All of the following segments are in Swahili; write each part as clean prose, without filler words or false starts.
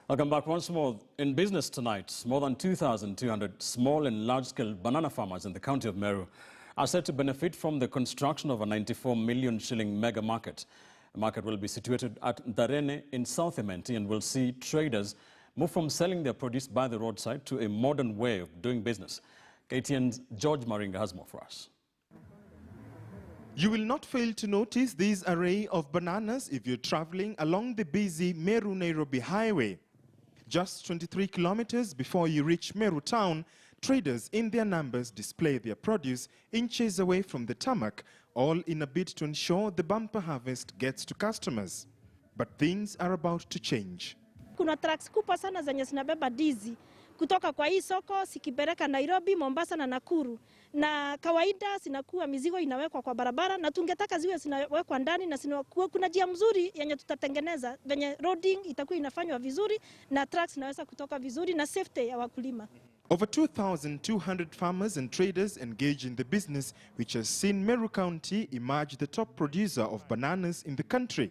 Welcome back once more. In business tonight, more than 2,200 small and large-scale banana farmers in the county of Meru are set to benefit from the construction of a 94 million shilling mega market. The market will be situated at Darene in South Ementi and will see traders move from selling their produce by the roadside to a modern way of doing business. KTN's George Maringa has more for us. You will not fail to notice this array of bananas if you're traveling along the busy Meru-Nairobi highway. Just 23 kilometers before you reach Meru town, traders in their numbers display their produce inches away from the tarmac, all in a bid to ensure the bumper harvest gets to customers. But things are about to change. Kuna trucks kubwa sana zenye zinabeba dizi kutoka kwa hii soko sikipeleka Nairobi, Mombasa na Nakuru. Na kawaida zinakuwa mizigo inawekwa kwa barabara na tungetaka ziwe zinawekwa ndani na zinakuwa kuna njia mzuri yenye tutatengeneza venye roading itakuwa inafanywa vizuri na trucks zinaweza kutoka vizuri na safety ya wakulima. Over 2,200 farmers and traders engage in the business, which has seen Meru County emerge the top producer of bananas in the country.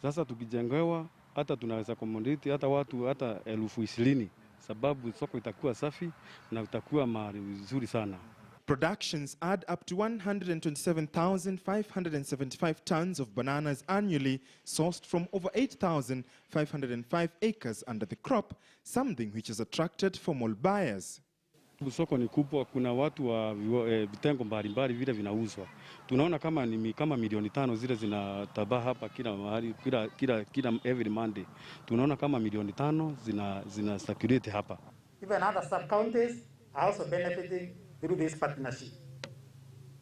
Sasa tukijengewa hata tunaweza commodity hata watu hata 20,000 sababu soko itakuwa safi na itakuwa mahali vizuri sana. Productions add up to 127,575 tons of bananas annually, sourced from over 8,505 acres under the crop, something which has attracted formal buyers. Soko ni kubwa, kuna watu wa vitengo mbalimbali vile vinauzwa. Tunaona kama ni kama milioni 5 zile zinatabaa hapa kila mahali, kila every Monday. Tunaona kama milioni 5 zina circulate hapa. Even other sub-counties are also benefiting through this partnership.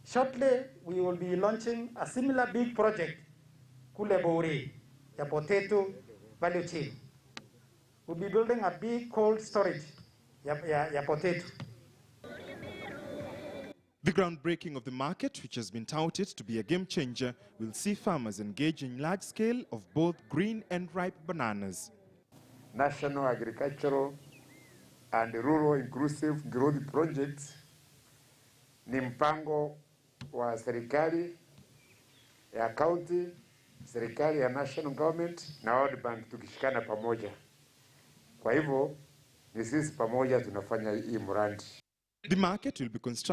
Shortly, we will be launching a similar big project, kule Bori, ya potato value chain. We'll be building a big cold storage ya potato. The groundbreaking of the market, which has been touted to be a game changer, will see farmers engage in large scale of both green and ripe bananas. National Agricultural and Rural Inclusive Growth Projects ni mpango wa serikali ya county, serikali ya national government na World Bank tukishikana pamoja. Kwa hivyo ni sisi pamoja tunafanya hii mradi. The market will be constructed